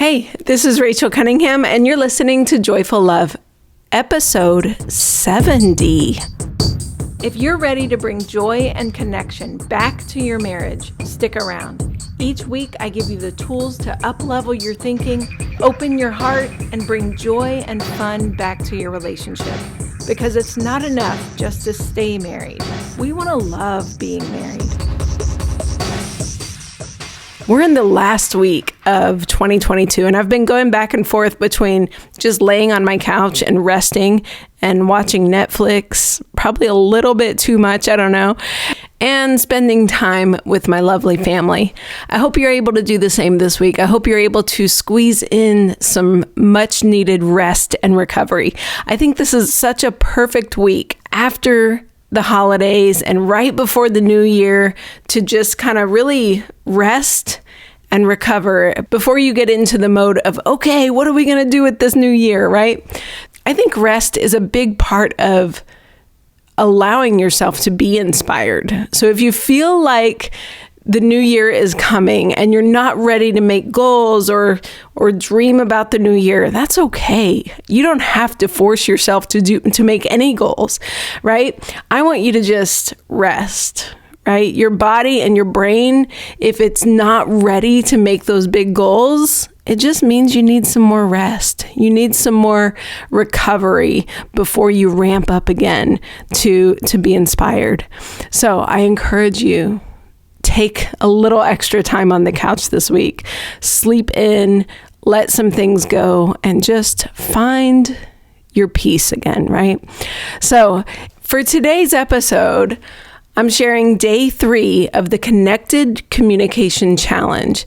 Hey, this is Rachel Cunningham, and you're listening to Joyful Love, episode 70. If you're ready to bring joy and connection back to your marriage, stick around. Each week, I give you the tools to up-level your thinking, open your heart, and bring joy and fun back to your relationship. Because it's not enough just to stay married. We want to love being married. We're in the last week of 2022, and I've been going back and forth between just laying on my couch and resting and watching Netflix, probably a little bit too much, I don't know, and spending time with my lovely family. I hope you're able to do the same this week. I hope you're able to squeeze in some much needed rest and recovery. I think this is such a perfect week after the holidays and right before the new year to just kind of really rest and recover before you get into the mode of, okay, what are we going to do with this new year, right? I think rest is a big part of allowing yourself to be inspired. So if you feel like the new year is coming and you're not ready to make goals or dream about the new year, that's okay. You don't have to force yourself to make any goals, right? I want you to just rest, right? Your body and your brain, if it's not ready to make those big goals, it just means you need some more rest. You need some more recovery before you ramp up again to be inspired. So I encourage you, take a little extra time on the couch this week, sleep in, let some things go, and just find your peace again, right? So for today's episode, I'm sharing day 3 of the Connected Communication Challenge.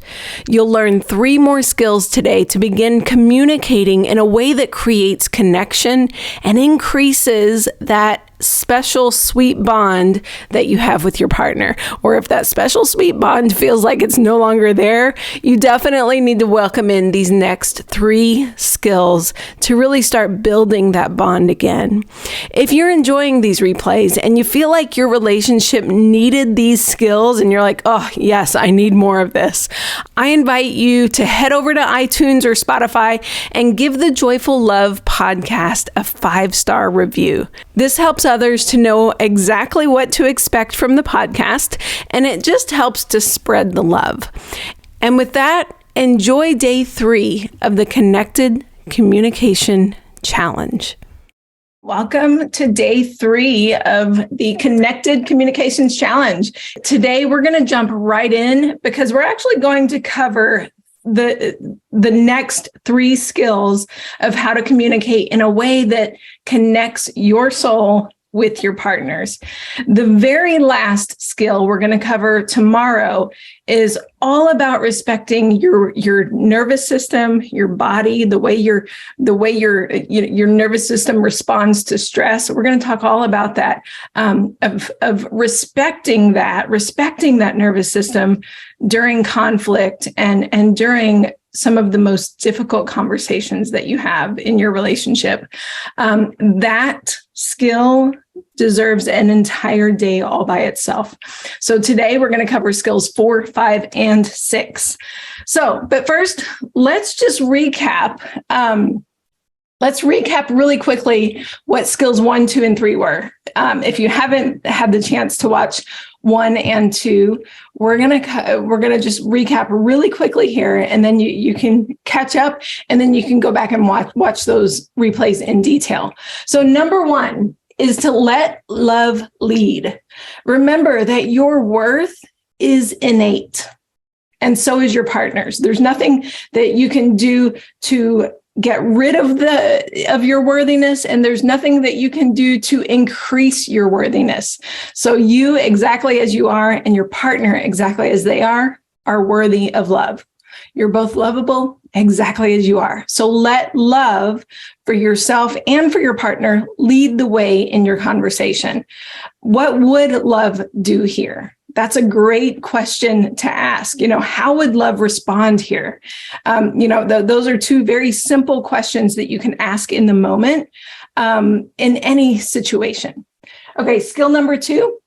You'll learn 3 more skills today to begin communicating in a way that creates connection and increases that special sweet bond that you have with your partner. Or if that special sweet bond feels like it's no longer there, you definitely need to welcome in these next 3 skills to really start building that bond again. If you're enjoying these replays and you feel like your relationship needed these skills and you're like, oh yes, I need more of this, I invite you to head over to iTunes or Spotify and give the Joyful Love podcast a 5-star review. This helps others to know exactly what to expect from the podcast, and it just helps to spread the love. And with that, enjoy day 3 of the Connected Communication Challenge. Welcome to day 3 of the Connected Communications Challenge. Today, we're going to jump right in because we're actually going to cover the next 3 skills of how to communicate in a way that connects your soul with your partners. The very last skill we're going to cover tomorrow is all about respecting your nervous system, your body, the way your nervous system responds to stress. We're going to talk all about that, of respecting that nervous system during conflict and during some of the most difficult conversations that you have in your relationship. That skill deserves an entire day all by itself. So today we're going to cover skills 4, 5, and 6. But first, let's just recap. Let's recap really quickly what skills 1, 2, and 3 were. If you haven't had the chance to watch 1 and 2, we're gonna just recap really quickly here, and then you can catch up, and then you can go back and watch those replays in detail. So number 1 is to let love lead. Remember that your worth is innate, and so is your partner's. There's nothing that you can do to get rid of your worthiness, and there's nothing that you can do to increase your worthiness. So you, exactly as you are, and your partner, exactly as they are worthy of love. You're both lovable exactly as you are. So let love for yourself and for your partner lead the way in your conversation. What would love do here? That's a great question to ask. How would love respond here? Those are 2 very simple questions that you can ask in the moment, in any situation. Okay, skill number 2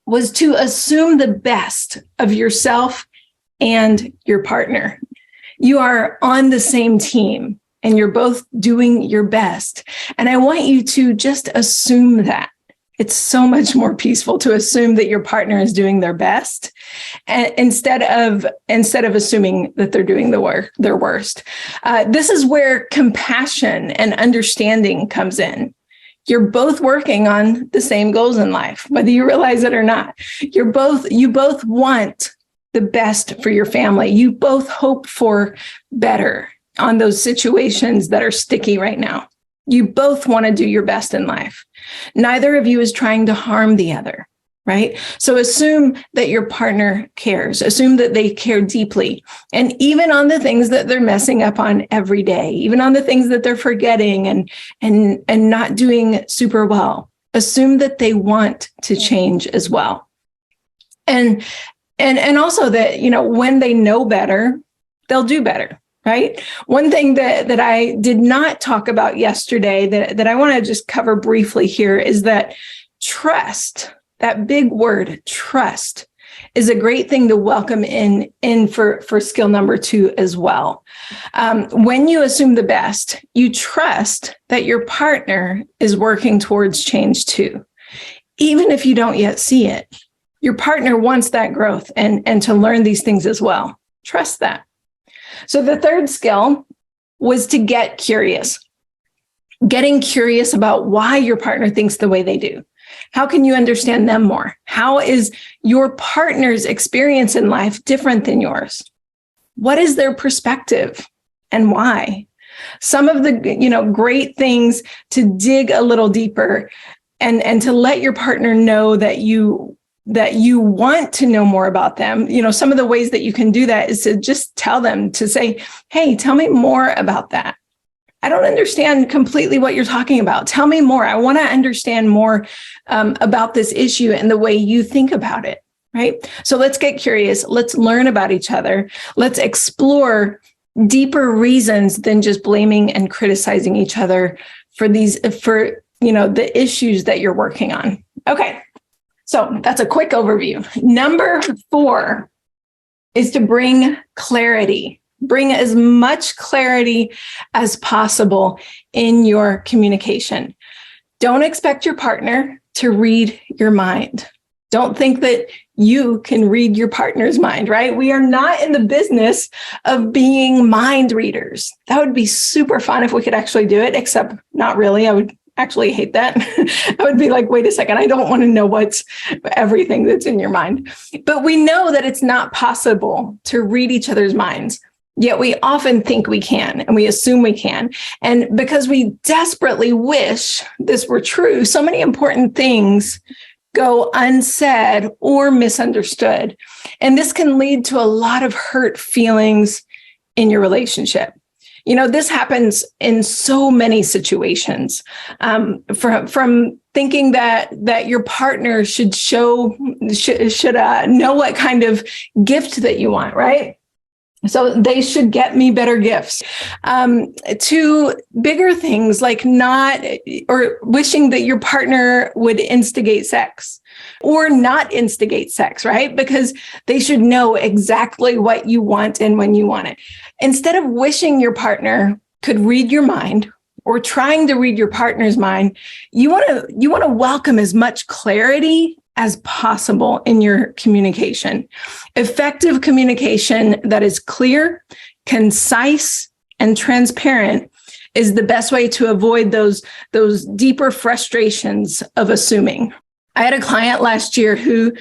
was to assume the best of yourself and your partner. You are on the same team and you're both doing your best. And I want you to just assume that. It's so much more peaceful to assume that your partner is doing their best instead of assuming that they're doing their worst. This is where compassion and understanding comes in. You're both working on the same goals in life, whether you realize it or not. You both want the best for your family. You both hope for better on those situations that are sticky right now. You both want to do your best in life. Neither of you is trying to harm the other, right? So assume that your partner cares. Assume that they care deeply. And even on the things that they're messing up on every day, even on the things that they're forgetting and not doing super well, assume that they want to change as well. And also that, when they know better, they'll do better. Right. One thing that I did not talk about yesterday that I want to just cover briefly here is that trust, that big word, trust, is a great thing to welcome in for skill number 2 as well. When you assume the best, you trust that your partner is working towards change too, even if you don't yet see it. Your partner wants that growth and to learn these things as well. Trust that. So the third skill was to get curious, getting curious about why your partner thinks the way they do. How can you understand them more? How is your partner's experience in life different than yours? What is their perspective and why? Some of the, great things to dig a little deeper and to let your partner know that you want to know more about them. Some of the ways that you can do that is to just tell them, to say, hey, tell me more about that. I don't understand completely what you're talking about. Tell me more. I want to understand more about this issue and the way you think about it, right? So let's get curious. Let's learn about each other. Let's explore deeper reasons than just blaming and criticizing each other for the issues that you're working on. Okay. So that's a quick overview. Number 4 is to bring clarity. Bring as much clarity as possible in your communication. Don't expect your partner to read your mind. Don't think that you can read your partner's mind, right? We are not in the business of being mind readers. That would be super fun if we could actually do it, except not really. I would actually hate that. I would be like, wait a second, I don't want to know what's everything that's in your mind. But we know that it's not possible to read each other's minds. Yet we often think we can, and we assume we can. And because we desperately wish this were true, so many important things go unsaid or misunderstood. And this can lead to a lot of hurt feelings in your relationship. This happens in so many situations, from thinking that your partner should know what kind of gift that you want, right? So they should get me better gifts, to bigger things like wishing that your partner would instigate sex or not instigate sex, right? Because they should know exactly what you want and when you want it. Instead of wishing your partner could read your mind or trying to read your partner's mind, you want to welcome as much clarity as possible in your communication. Effective communication that is clear, concise, and transparent is the best way to avoid those deeper frustrations of assuming. I had a client last year who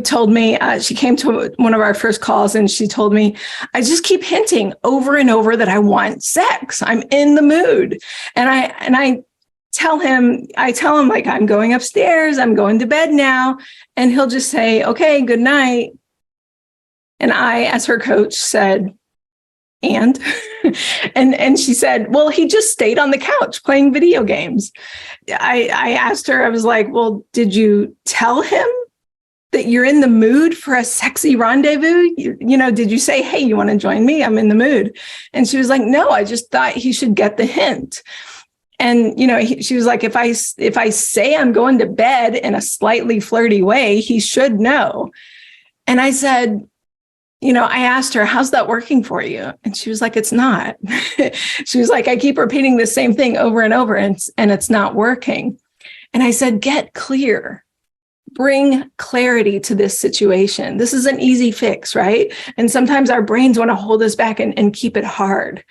told me, she came to one of our first calls and she told me, I just keep hinting over and over that I want sex. I'm in the mood. And I tell him like, I'm going upstairs, I'm going to bed now. And he'll just say, okay, good night. And I, as her coach, said, and she said, well, he just stayed on the couch playing video games. I asked her, I was like, well, did you tell him that you're in the mood for a sexy rendezvous? Did you say, hey, you want to join me? I'm in the mood. And she was like, no, I just thought he should get the hint. And, she was like, if I say I'm going to bed in a slightly flirty way, he should know. And I said, I asked her, how's that working for you? And she was like, it's not. She was like, I keep repeating the same thing over and over, and it's not working. And I said, get clear. Bring clarity to this situation. This is an easy fix, right? And sometimes our brains want to hold us back and keep it hard.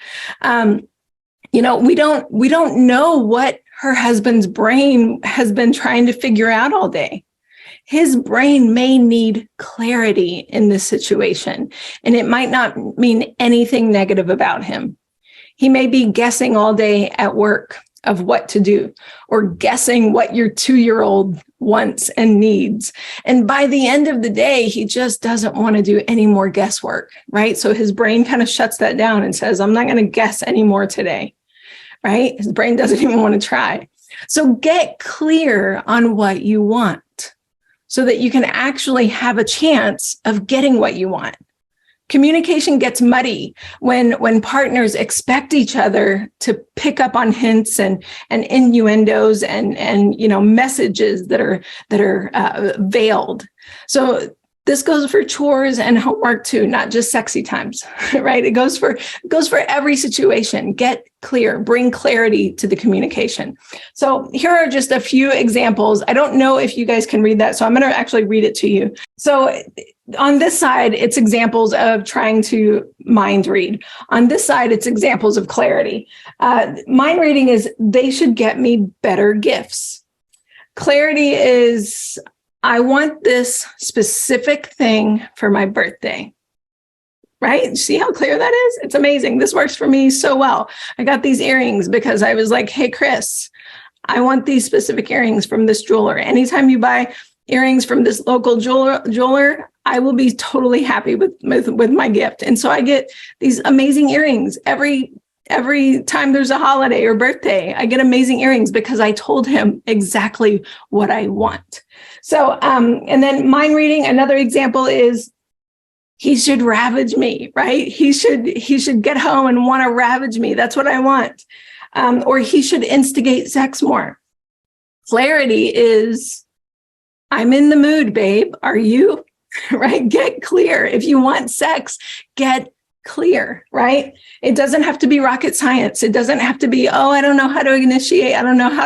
We don't know what her husband's brain has been trying to figure out all day. His brain may need clarity in this situation, and it might not mean anything negative about him. He may be guessing all day at work of what to do, or guessing what your 2-year-old wants and needs. And by the end of the day, he just doesn't want to do any more guesswork, right? So his brain kind of shuts that down and says, I'm not going to guess anymore today, right? His brain doesn't even want to try. So get clear on what you want so that you can actually have a chance of getting what you want. Communication gets muddy when partners expect each other to pick up on hints and innuendos and messages that are veiled. So this goes for chores and homework too, not just sexy times, right? It goes for every situation. Get clear, bring clarity to the communication. So here are just a few examples. I don't know if you guys can read that, so I'm going to actually read it to you. So on this side, it's examples of trying to mind read. On this side, it's examples of clarity. Mind reading is, they should get me better gifts. Clarity is, I want this specific thing for my birthday, right? See how clear that is? It's amazing. This works for me so well. I got these earrings because I was like, hey, Chris, I want these specific earrings from this jeweler. Anytime you buy earrings from this local jeweler, I will be totally happy with my gift. And so I get these amazing earrings every time there's a holiday or birthday. I get amazing earrings because I told him exactly what I want. So, and then mind reading, another example is, he should ravage me, right? He should get home and want to ravage me. That's what I want. Or he should instigate sex more. Clarity is, I'm in the mood, babe. Are you? Right? Get clear. If you want sex, get clear, right? It doesn't have to be rocket science. It doesn't have to be, oh, I don't know how to initiate. I don't know how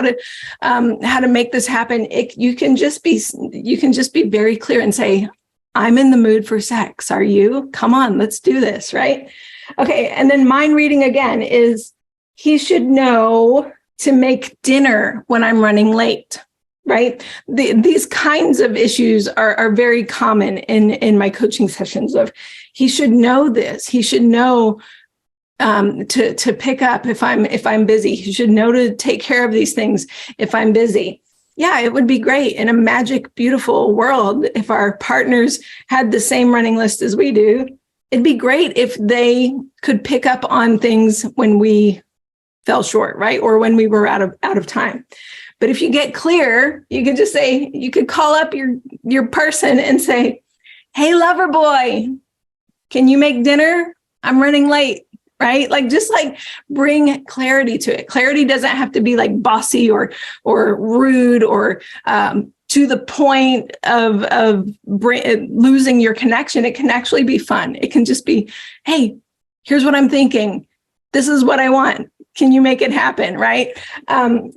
to make this happen. You can just be very clear and say, I'm in the mood for sex. Are you? Come on, let's do this, right? Okay. And then mind reading again is, he should know to make dinner when I'm running late. Right? These kinds of issues are very common in my coaching sessions of, he should know this. He should know to pick up if I'm busy. He should know to take care of these things if I'm busy. Yeah, it would be great in a magic, beautiful world if our partners had the same running list as we do. It'd be great if they could pick up on things when we fell short, right? Or when we were out of time. But if you get clear, you could just say, you could call up your person and say, hey, lover boy, can you make dinner? I'm running late, right? Just bring clarity to it. Clarity doesn't have to be like bossy or rude or to the point of losing your connection. It can actually be fun. It can just be, hey, here's what I'm thinking. This is what I want. Can you make it happen, right? And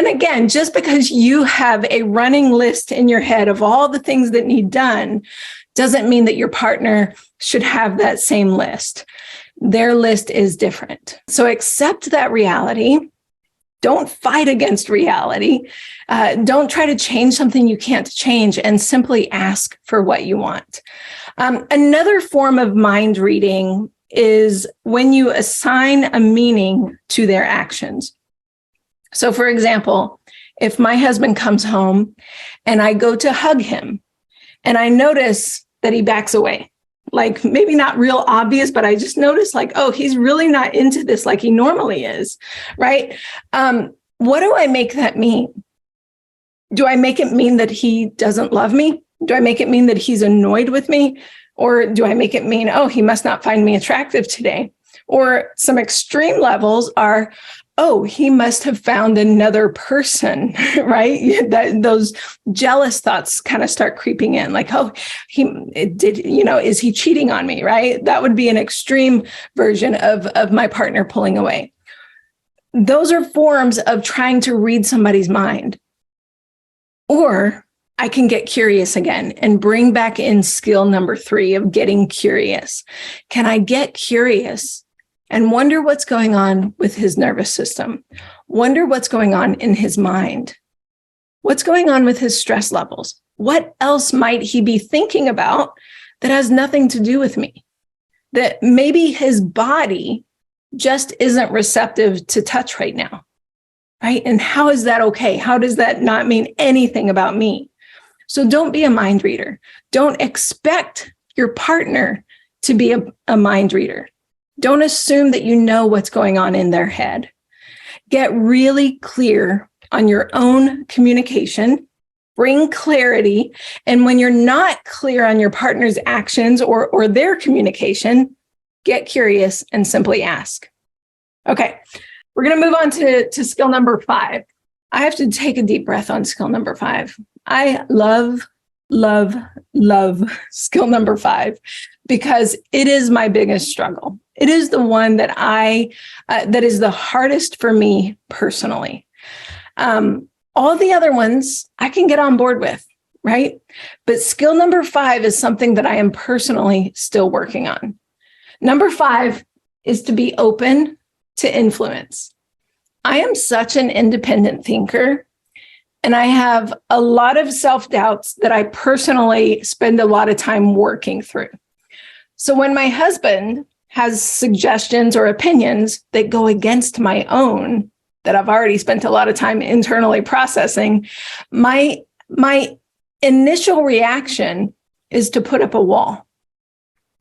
again, just because you have a running list in your head of all the things that need done doesn't mean that your partner should have that same list. Their list is different. So accept that reality. Don't fight against reality. Don't try to change something you can't change, and simply ask for what you want. Another form of mind reading is when you assign a meaning to their actions. So for example, if my husband comes home and I go to hug him and I notice that he backs away, like maybe not real obvious, but I just notice oh, he's really not into this like he normally is, right? What do I make that mean? Do I make it mean that he doesn't love me? Do I make it mean that he's annoyed with me? Or do I make it mean, oh, he must not find me attractive today? Or some extreme levels are, oh, he must have found another person, right? Those jealous thoughts kind of start creeping in, like, oh, is he cheating on me, right? That would be an extreme version of my partner pulling away. Those are forms of trying to read somebody's mind. Or I can get curious again and bring back in skill number 3 of getting curious. Can I get curious and wonder what's going on with his nervous system? Wonder what's going on in his mind? What's going on with his stress levels? What else might he be thinking about that has nothing to do with me? That maybe his body just isn't receptive to touch right now, right? And how is that okay? How does that not mean anything about me? So don't be a mind reader. Don't expect your partner to be a mind reader. Don't assume that you know what's going on in their head. Get really clear on your own communication. Bring clarity. And when you're not clear on your partner's actions or their communication, get curious and simply ask. Okay, we're going to move on to skill number 5. I have to take a deep breath on skill number 5. I love skill number 5 because it is my biggest struggle. It is the one that that is the hardest for me personally. All the other ones I can get on board with, right? But skill number 5 is something that I am personally still working on. Number 5 is to be open to influence. I am such an independent thinker, and I have a lot of self-doubts that I personally spend a lot of time working through. So when my husband has suggestions or opinions that go against my own, that I've already spent a lot of time internally processing, my initial reaction is to put up a wall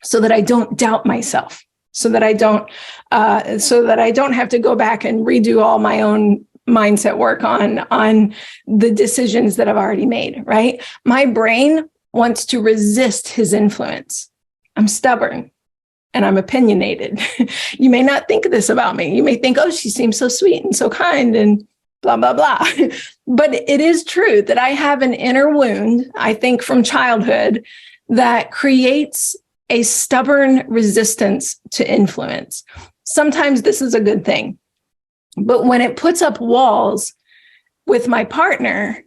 so that I don't doubt myself, so that I don't have to go back and redo all my own mindset work on the decisions that I've already made, right? My brain wants to resist his influence. I'm stubborn and I'm opinionated. You may not think this about me. You may think, oh, she seems so sweet and so kind and blah, blah, blah. But it is true that I have an inner wound, I think from childhood, that creates a stubborn resistance to influence. Sometimes this is a good thing, but when it puts up walls with my partner,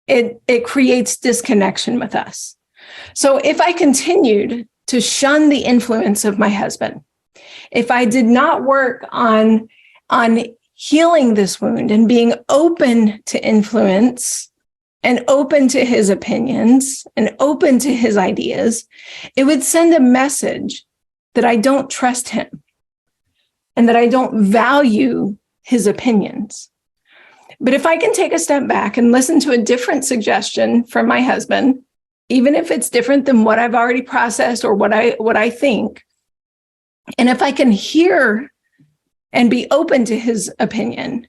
it creates disconnection with us. So if I continued to shun the influence of my husband, if I did not work on healing this wound and being open to influence and open to his opinions and open to his ideas, it would send a message that I don't trust him and that I don't value his opinions. But if I can take a step back and listen to a different suggestion from my husband, even if it's different than what I've already processed or what I think, and if I can hear and be open to his opinion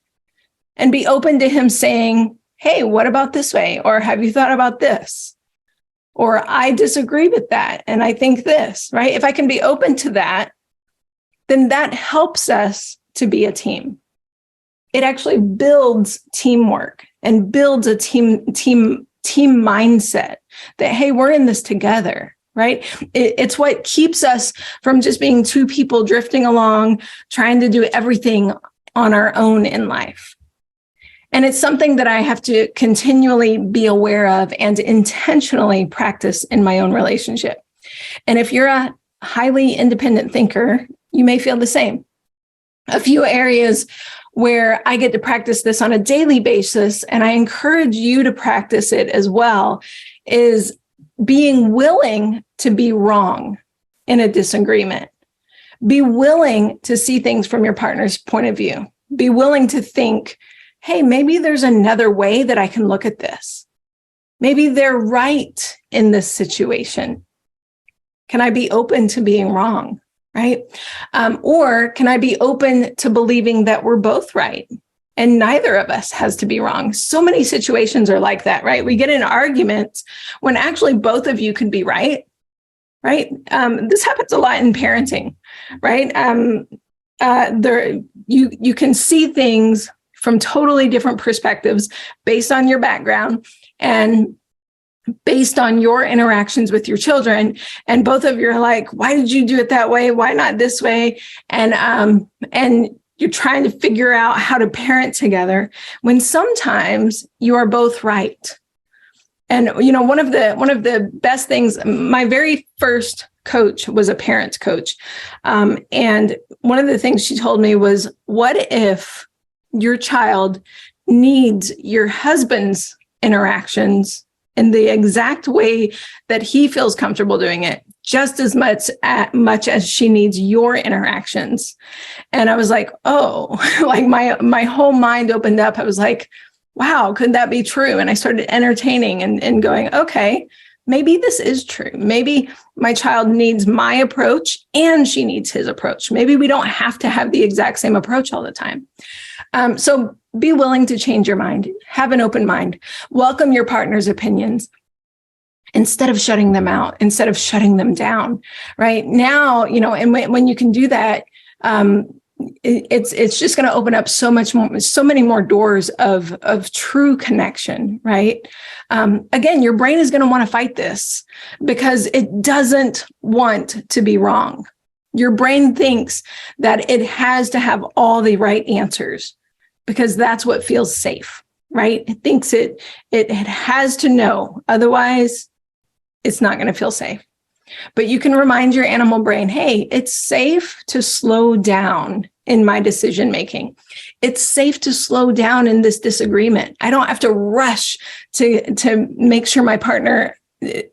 and be open to him saying, hey, what about this way? Or have you thought about this? Or I disagree with that and I think this, right? If I can be open to that, then that helps us to be a team. It actually builds teamwork and builds a team mindset that, hey, we're in this together, right? It's what keeps us from just being two people drifting along, trying to do everything on our own in life. And it's something that I have to continually be aware of and intentionally practice in my own relationship. And if you're a highly independent thinker, you may feel the same. A few areas where I get to practice this on a daily basis, and I encourage you to practice it as well, is being willing to be wrong in a disagreement. Be willing to see things from your partner's point of view. Be willing to think, hey, maybe there's another way that I can look at this. Maybe they're right in this situation. Can I be open to being wrong? Right? Or can I be open to believing that we're both right and neither of us has to be wrong? So many situations are like that, right? We get in arguments when actually both of you could be right? This happens a lot in parenting, right? You can see things from totally different perspectives based on your background and based on your interactions with your children. And both of you are like, why did you do it that way? Why not this way? And you're trying to figure out how to parent together when sometimes you are both right. And, one of the best things, my very first coach was a parent coach. And one of the things she told me was, what if your child needs your husband's interactions in the exact way that he feels comfortable doing it, just as much as she needs your interactions? And I was like, oh, like my whole mind opened up. I was like, wow, could that be true? And I started entertaining and going, okay, maybe this is true. Maybe my child needs my approach and she needs his approach. Maybe we don't have to have the exact same approach all the time. So be willing to change your mind. Have an open mind. Welcome your partner's opinions instead of shutting them out, instead of shutting them down. Right now, and when you can do that, it's just going to open up so many more doors of true connection, right? Again, your brain is going to want to fight this because it doesn't want to be wrong. Your brain thinks that it has to have all the right answers because that's what feels safe, right? It thinks it has to know. Otherwise, it's not going to feel safe. But you can remind your animal brain, hey, it's safe to slow down in my decision making. It's safe to slow down in this disagreement. I don't have to rush to make sure my partner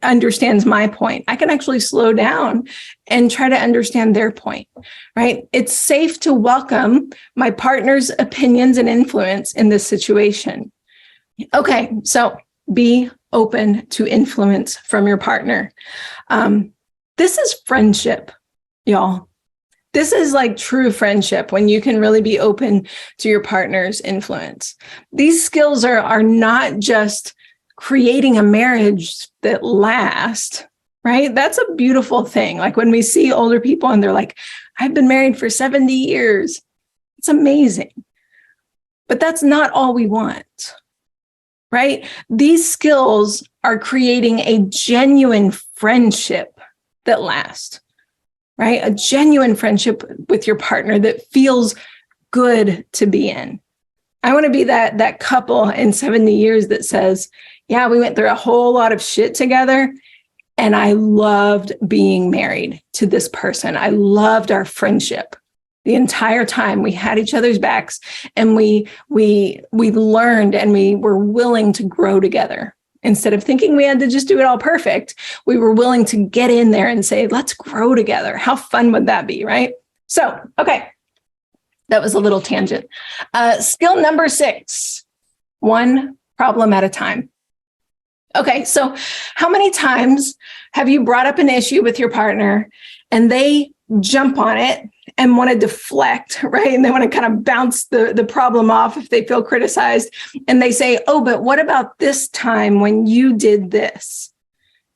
understands my point. I can actually slow down and try to understand their point, right? It's safe to welcome my partner's opinions and influence in this situation. Okay, so be open to influence from your partner. This is friendship, y'all. This is like true friendship when you can really be open to your partner's influence. These skills are not just creating a marriage that lasts, right? That's a beautiful thing. Like when we see older people and they're like, I've been married for 70 years. It's amazing. But that's not all we want, right? These skills are creating a genuine friendship that lasts, right? A genuine friendship with your partner that feels good to be in. I want to be that couple in 70 years that says, yeah, we went through a whole lot of shit together and I loved being married to this person. I loved our friendship. The entire time we had each other's backs and we learned and we were willing to grow together. Instead of thinking we had to just do it all perfect, we were willing to get in there and say, let's grow together. How fun would that be, right? So, okay, that was a little tangent. Skill number 6, one problem at a time. Okay, so how many times have you brought up an issue with your partner and they jump on it and want to deflect, right? And they want to kind of bounce the problem off if they feel criticized. And they say, oh, but what about this time when you did this?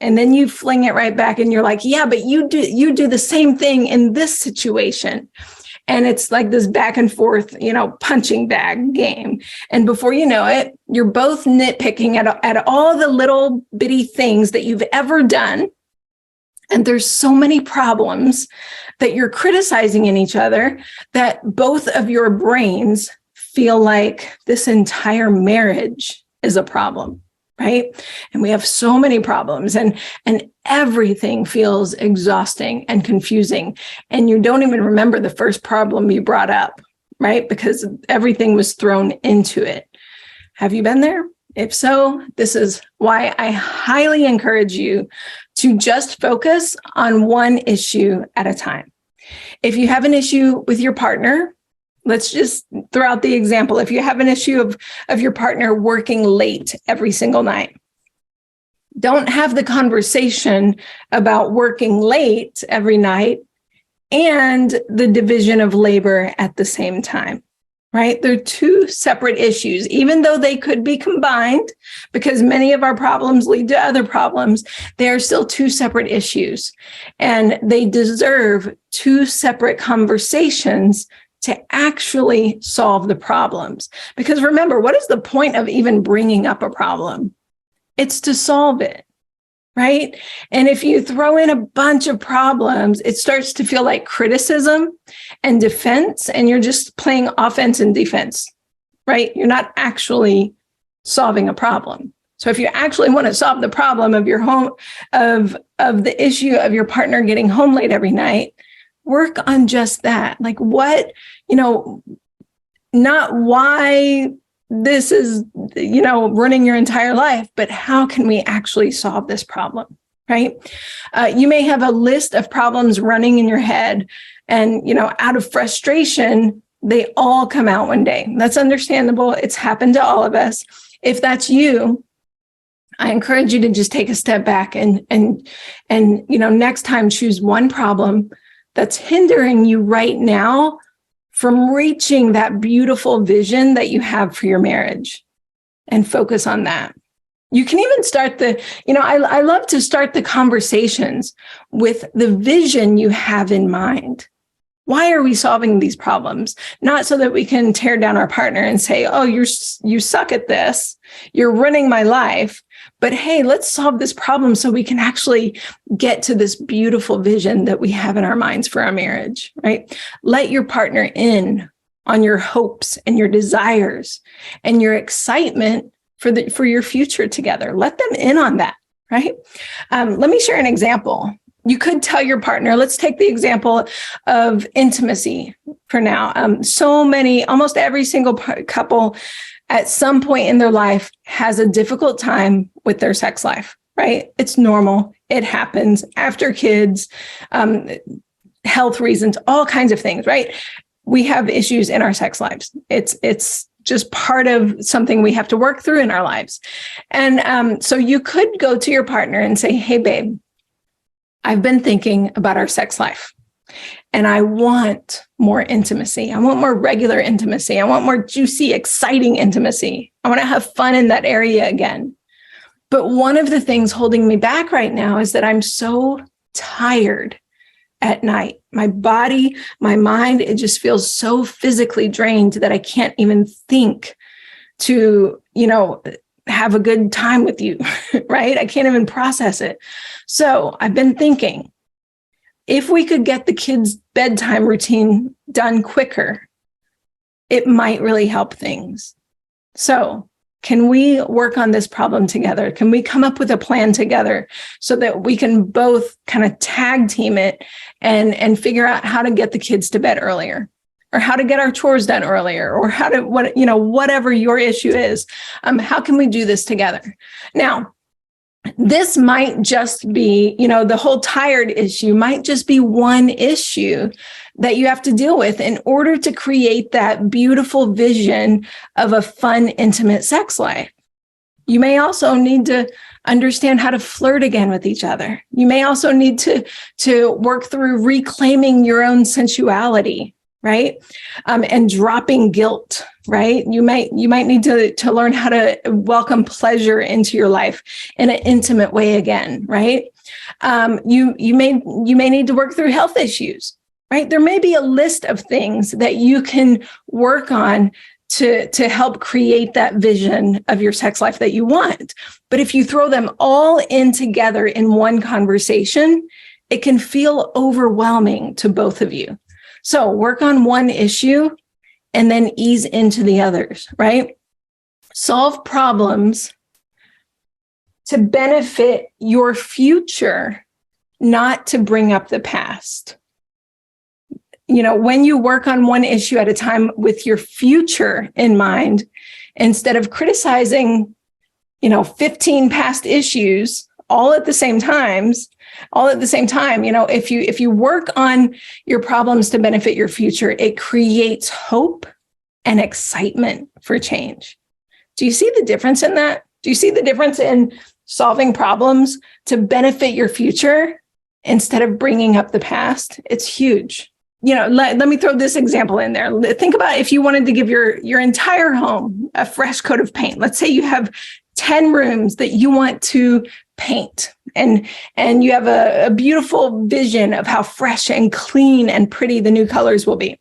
And then you fling it right back and you're like, yeah, but you do the same thing in this situation. And it's like this back and forth, punching bag game. And before you know it, you're both nitpicking at all the little bitty things that you've ever done. And there's so many problems that you're criticizing in each other that both of your brains feel like this entire marriage is a problem, right? And we have so many problems and everything feels exhausting and confusing. And you don't even remember the first problem you brought up, right? Because everything was thrown into it. Have you been there? If so, this is why I highly encourage you to just focus on one issue at a time. If you have an issue with your partner, let's just throw out the example. If you have an issue of your partner working late every single night, don't have the conversation about working late every night and the division of labor at the same time. right? They're two separate issues, even though they could be combined because many of our problems lead to other problems. They are still two separate issues, and they deserve two separate conversations to actually solve the problems. Because remember, what is the point of even bringing up a problem? It's to solve it. Right? And if you throw in a bunch of problems, it starts to feel like criticism and defense, and you're just playing offense and defense, right? You're not actually solving a problem. So if you actually want to solve the problem of your home, of the issue of your partner getting home late every night, work on just that. Like what, not why this is, running your entire life, but how can we actually solve this problem, right? You may have a list of problems running in your head, and, out of frustration, they all come out one day. That's understandable. It's happened to all of us. If that's you, I encourage you to just take a step back and next time choose one problem that's hindering you right now from reaching that beautiful vision that you have for your marriage, and focus on that. You can even start I love to start the conversations with the vision you have in mind. Why are we solving these problems? Not so that we can tear down our partner and say, oh, you suck at this, you're ruining my life. But hey, let's solve this problem so we can actually get to this beautiful vision that we have in our minds for our marriage, right? Let your partner in on your hopes and your desires and your excitement for your future together. Let them in on that, right? Let me share an example. You could tell your partner, let's take the example of intimacy for now. Almost every single couple at some point in their life has a difficult time with their sex life, right? It's normal. It happens after kids, health reasons, all kinds of things, right? We have issues in our sex lives. It's just part of something we have to work through in our lives. And so you could go to your partner and say, hey, babe, I've been thinking about our sex life, and I want more intimacy. I want more regular intimacy. I want more juicy, exciting intimacy. I want to have fun in that area again. But one of the things holding me back right now is that I'm so tired at night. My body, my mind, it just feels so physically drained that I can't even think to, have a good time with you, right? I can't even process it. So I've been thinking, if we could get the kids' bedtime routine done quicker, it might really help things. So can we work on this problem together? Can we come up with a plan together so that we can both kind of tag team it and figure out how to get the kids to bed earlier, or how to get our chores done earlier, or how to, whatever your issue is, how can we do this together? Now, this might just be, the whole tired issue might just be one issue that you have to deal with in order to create that beautiful vision of a fun, intimate sex life. You may also need to understand how to flirt again with each other. You may also need to work through reclaiming your own sensuality, right? And dropping guilt, right? You might need to learn how to welcome pleasure into your life in an intimate way again, right? You may need to work through health issues, right? There may be a list of things that you can work on to help create that vision of your sex life that you want. But if you throw them all in together in one conversation, it can feel overwhelming to both of you. So work on one issue and then ease into the others, right? Solve problems to benefit your future, not to bring up the past. When you work on one issue at a time with your future in mind, instead of criticizing, 15 past issues all at the same time, if you work on your problems to benefit your future, it creates hope and excitement for change. Do you see the difference in that? Do you see the difference in solving problems to benefit your future instead of bringing up the past? It's huge. let me throw this example in there. Think about if you wanted to give your entire home a fresh coat of paint. Let's say you have 10 rooms that you want to paint, and you have a beautiful vision of how fresh and clean and pretty the new colors will be.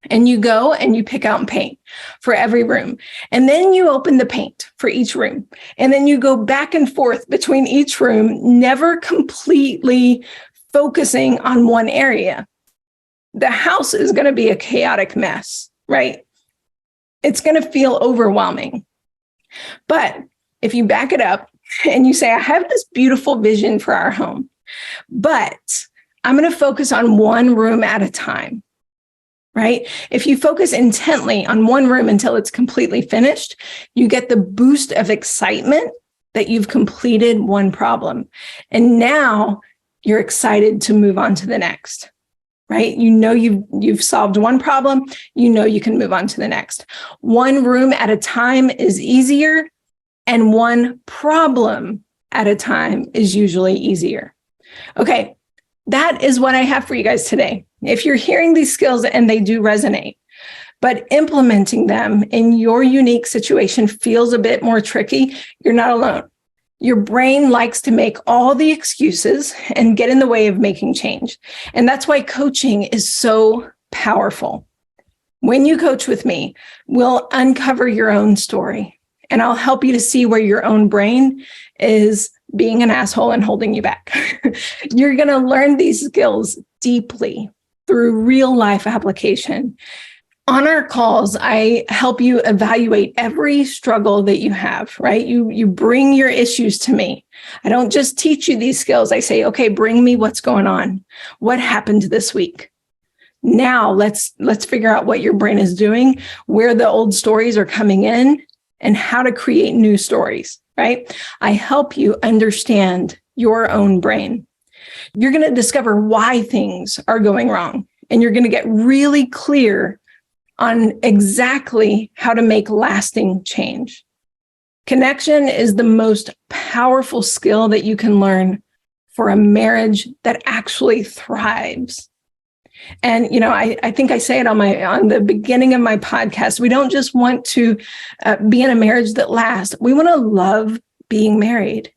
And you go and you pick out and paint for every room. And then you open the paint for each room. And then you go back and forth between each room, never completely focusing on one area. The house is going to be a chaotic mess, right? It's going to feel overwhelming. But if you back it up and you say, I have this beautiful vision for our home, but I'm going to focus on one room at a time, right? If you focus intently on one room until it's completely finished, you get the boost of excitement that you've completed one problem. And now you're excited to move on to the next. Right? You've solved one problem, you can move on to the next. One room at a time is easier, and one problem at a time is usually easier. Okay, that is what I have for you guys today. If you're hearing these skills and they do resonate, but implementing them in your unique situation feels a bit more tricky, you're not alone. Your brain likes to make all the excuses and get in the way of making change. And that's why coaching is so powerful. When you coach with me, we'll uncover your own story, and I'll help you to see where your own brain is being an asshole and holding you back. You're going to learn these skills deeply through real life application. On our calls, I help you evaluate every struggle that you have, right? You bring your issues to me. I don't just teach you these skills. I say, okay, bring me what's going on. What happened this week? Now let's figure out what your brain is doing, where the old stories are coming in, and how to create new stories, right? I help you understand your own brain. You're going to discover why things are going wrong, and you're going to get really clear on exactly how to make lasting change. Connection is the most powerful skill that you can learn for a marriage that actually thrives. And, I think I say it on the beginning of my podcast, we don't just want to be in a marriage that lasts. We want to love being married.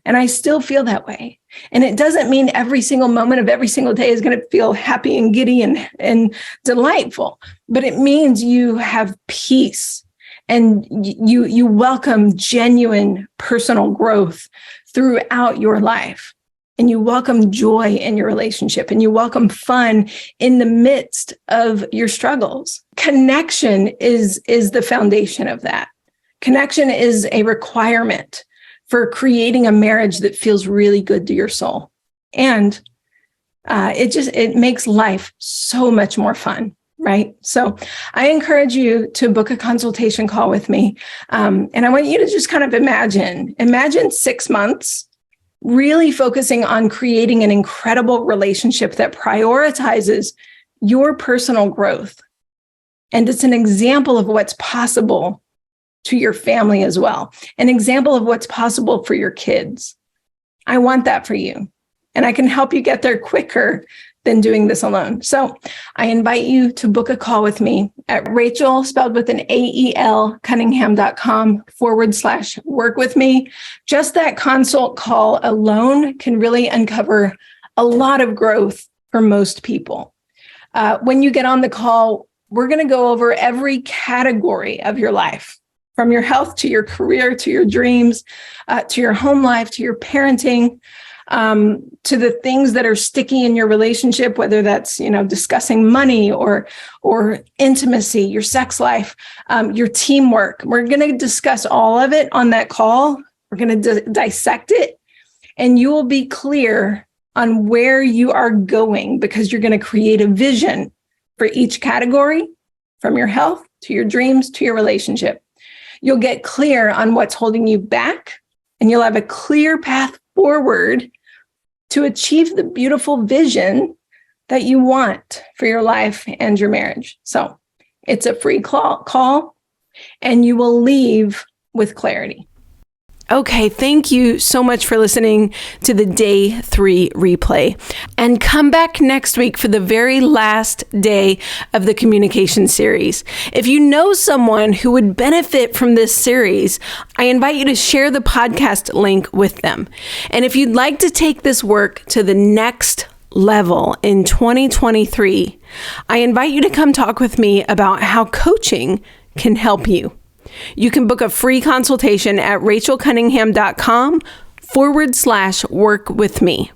And I still feel that way. And it doesn't mean every single moment of every single day is going to feel happy and giddy and delightful, but it means you have peace and you welcome genuine personal growth throughout your life. And you welcome joy in your relationship, and you welcome fun in the midst of your struggles. Connection is the foundation of that. Connection is a requirement for creating a marriage that feels really good to your soul. And it makes life so much more fun, right? So I encourage you to book a consultation call with me. And I want you to just kind of imagine 6 months really focusing on creating an incredible relationship that prioritizes your personal growth. And it's an example of what's possible to your family as well. An example of what's possible for your kids. I want that for you. And I can help you get there quicker than doing this alone. So I invite you to book a call with me at Rachel, spelled with an AEL, Cunningham.com/work with me. Just that consult call alone can really uncover a lot of growth for most people. When you get on the call, we're going to go over every category of your life, from your health to your career, to your dreams, to your home life, to your parenting, to the things that are sticky in your relationship, whether that's, discussing money or intimacy, your sex life, your teamwork. We're going to discuss all of it on that call. We're going to dissect it, and you will be clear on where you are going, because you're going to create a vision for each category, from your health to your dreams to your relationship. You'll get clear on what's holding you back, and you'll have a clear path forward to achieve the beautiful vision that you want for your life and your marriage. So it's a free call, and you will leave with clarity. Okay, thank you so much for listening to the Day 3 replay. And come back next week for the very last day of the communication series. If you know someone who would benefit from this series, I invite you to share the podcast link with them. And if you'd like to take this work to the next level in 2023, I invite you to come talk with me about how coaching can help you. You can book a free consultation at rachelcunningham.com/work with me.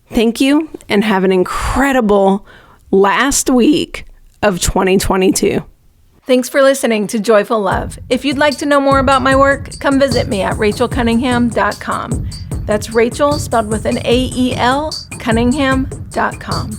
Thank you and have an incredible last week of 2022. Thanks for listening to Joyful Love. If you'd like to know more about my work, come visit me at rachelcunningham.com. That's Rachel spelled with an AEL, Cunningham.com.